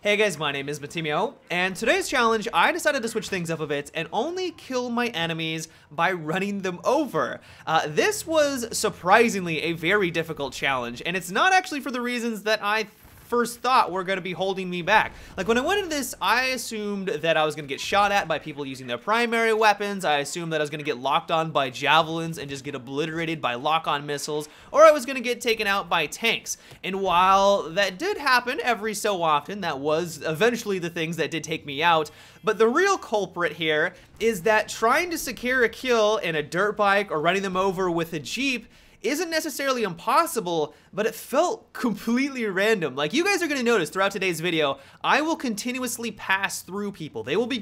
Hey guys, my name is Matimio, and today's challenge, I decided to switch things up a bit and only kill my enemies by running them over. This was surprisingly a very difficult challenge, and it's not actually for the reasons that I first thought were going to be holding me back. Like, when I went into this, I assumed that I was going to get shot at by people using their primary weapons. I assumed that I was going to get locked on by javelins and just get obliterated by lock-on missiles, or I was going to get taken out by tanks. And while that did happen every so often, that was eventually the things that did take me out. But the real culprit here is that trying to secure a kill in a dirt bike or running them over with a Jeep isn't necessarily impossible, but it felt completely random. Like, you guys are gonna notice throughout today's video, I will continuously pass through people. They will be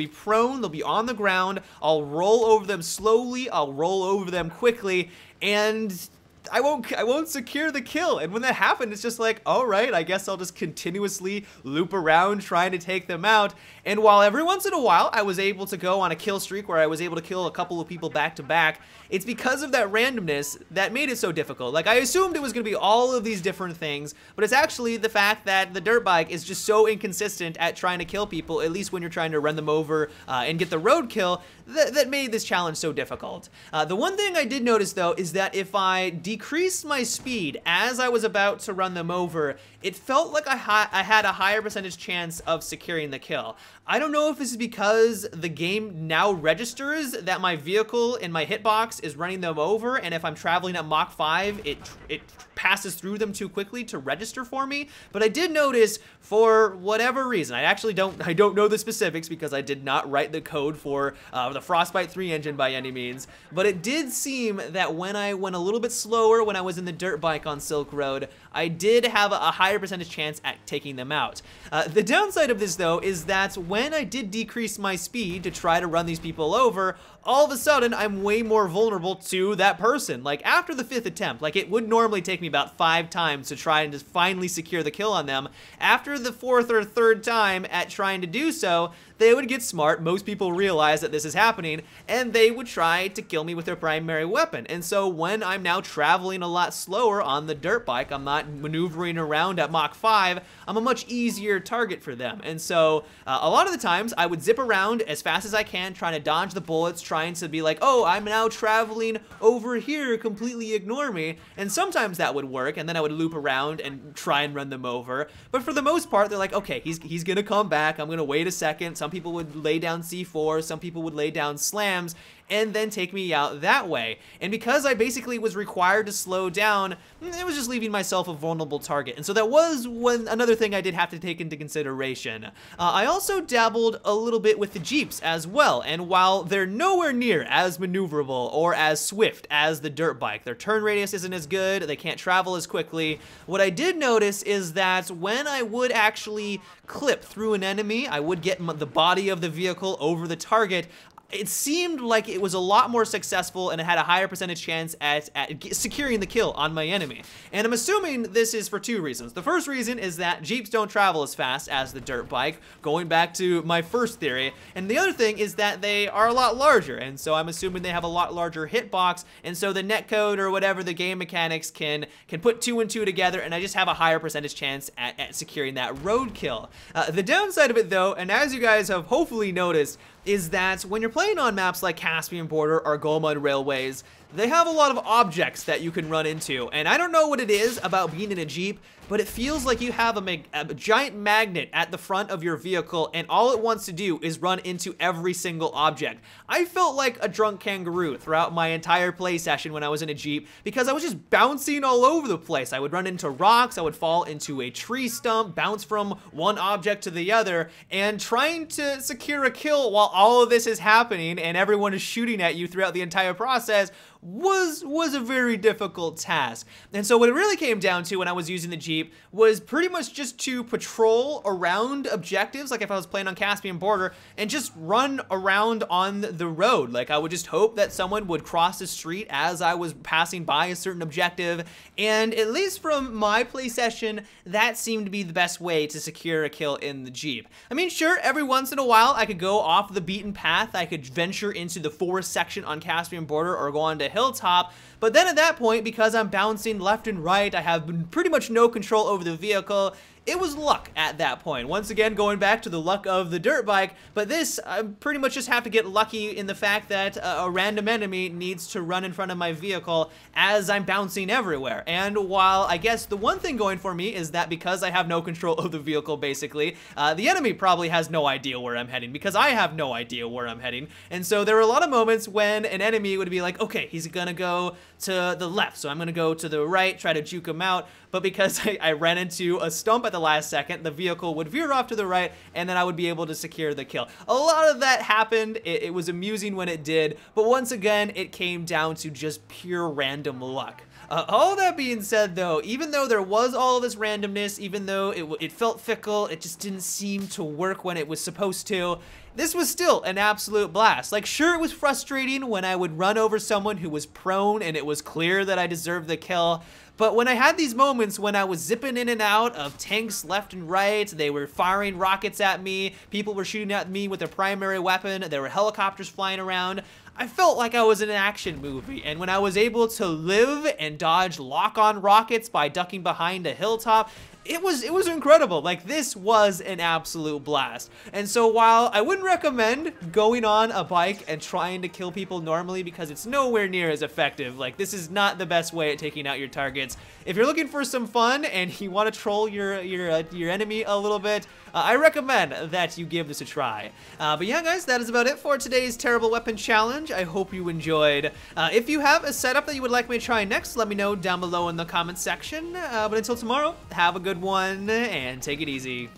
prone, they'll be on the ground, I'll roll over them slowly, I'll roll over them quickly, and I won't secure the kill. And when that happened, it's just like, all right, I guess I'll just continuously loop around trying to take them out. And while every once in a while I was able to go on a kill streak where I was able to kill a couple of people back to back, it's because of that randomness that made it so difficult. Like, I assumed it was gonna be all of these different things, but it's actually the fact that the dirt bike is just so inconsistent at trying to kill people, at least when you're trying to run them over and get the roadkill, that made this challenge so difficult. The one thing I did notice though is that if I decreased my speed as I was about to run them over, it felt like I had a higher percentage chance of securing the kill. I don't know if this is because the game now registers that my vehicle in my hitbox is running them over, and if I'm traveling at Mach 5, it passes through them too quickly to register for me. But I did notice, for whatever reason, I don't know the specifics because I did not write the code for the Frostbite 3 engine by any means, but it did seem that when I went a little bit slower when I was in the dirt bike on Silk Road, I did have a higher percentage chance at taking them out. The downside of this though is that when I did decrease my speed to try to run these people over, all of a sudden I'm way more vulnerable to that person. Like, after the 5th attempt, like, it would normally take me about 5 times to try and just finally secure the kill on them. After the 4th or 3rd time at trying to do so, they would get smart. Most people realize that this is happening, and they would try to kill me with their primary weapon. And so when I'm now traveling a lot slower on the dirt bike, I'm not maneuvering around at Mach 5, I'm a much easier target for them. And so a lot of the times I would zip around as fast as I can, trying to dodge the bullets, trying to be like, oh, I'm now traveling over here, completely ignore me. And sometimes that would work, and then I would loop around and try and run them over. But for the most part, they're like, okay, he's gonna come back, I'm gonna wait a second. Some people would lay down C4, some people would lay down slams, and then take me out that way. And because I basically was required to slow down, it was just leaving myself a vulnerable target. And so that was another thing I did have to take into consideration. I also dabbled a little bit with the Jeeps as well, and while they're nowhere near as maneuverable or as swift as the dirt bike, their turn radius isn't as good, they can't travel as quickly, what I did notice is that when I would actually clip through an enemy, I would get the body of the vehicle over the target, it seemed like it was a lot more successful and it had a higher percentage chance at securing the kill on my enemy. And I'm assuming this is for 2 reasons. The first reason is that Jeeps don't travel as fast as the dirt bike, going back to my first theory. And the other thing is that they are a lot larger, and so I'm assuming they have a lot larger hitbox, and so the netcode or whatever the game mechanics can put 2 and 2 together, and I just have a higher percentage chance at securing that roadkill. The downside of it though, and as you guys have hopefully noticed, is that when you're playing on maps like Caspian Border or Golmud Railways, they have a lot of objects that you can run into, and I don't know what it is about being in a Jeep, but it feels like you have a giant magnet at the front of your vehicle, and all it wants to do is run into every single object. I felt like a drunk kangaroo throughout my entire play session when I was in a Jeep, because I was just bouncing all over the place. I would run into rocks, I would fall into a tree stump, bounce from one object to the other, and trying to secure a kill while all of this is happening and everyone is shooting at you throughout the entire process was a very difficult task. And so what it really came down to when I was using the Jeep was pretty much just to patrol around objectives, like if I was playing on Caspian Border, and just run around on the road. Like, I would just hope that someone would cross the street as I was passing by a certain objective, and at least from my play session, that seemed to be the best way to secure a kill in the Jeep. I mean, sure, every once in a while I could go off the beaten path, I could venture into the forest section on Caspian Border or go on to hilltop, but then at that point, because I'm bouncing left and right, I have pretty much no control over the vehicle, it was luck at that point. Once again, going back to the luck of the dirt bike, but this, I pretty much just have to get lucky in the fact that a random enemy needs to run in front of my vehicle as I'm bouncing everywhere. And while I guess the one thing going for me is that because I have no control of the vehicle, basically, the enemy probably has no idea where I'm heading because I have no idea where I'm heading. And so there were a lot of moments when an enemy would be like, okay, he's gonna go to the left, so I'm gonna go to the right, try to juke him out. But because I ran into a stump at the last second, the vehicle would veer off to the right, and then I would be able to secure the kill. A lot of that happened. It was amusing when it did, but once again, it came down to just pure random luck. All that being said, though, even though there was all this randomness, even though it felt fickle, it just didn't seem to work when it was supposed to, this was still an absolute blast. Like, sure, it was frustrating when I would run over someone who was prone and it was clear that I deserved the kill, but when I had these moments when I was zipping in and out of tanks left and right, they were firing rockets at me, people were shooting at me with their primary weapon, there were helicopters flying around, I felt like I was in an action movie. And when I was able to live and dodge lock-on rockets by ducking behind a hilltop, it was incredible. Like, this was an absolute blast. And so while I wouldn't recommend going on a bike and trying to kill people normally because it's nowhere near as effective, like, this is not the best way at taking out your targets. If you're looking for some fun and you want to troll your enemy a little bit, I recommend that you give this a try. But yeah, guys, that is about it for today's Terrible Weapon Challenge. I hope you enjoyed. If you have a setup that you would like me to try next, let me know down below in the comments section. But until tomorrow, have a good one and take it easy.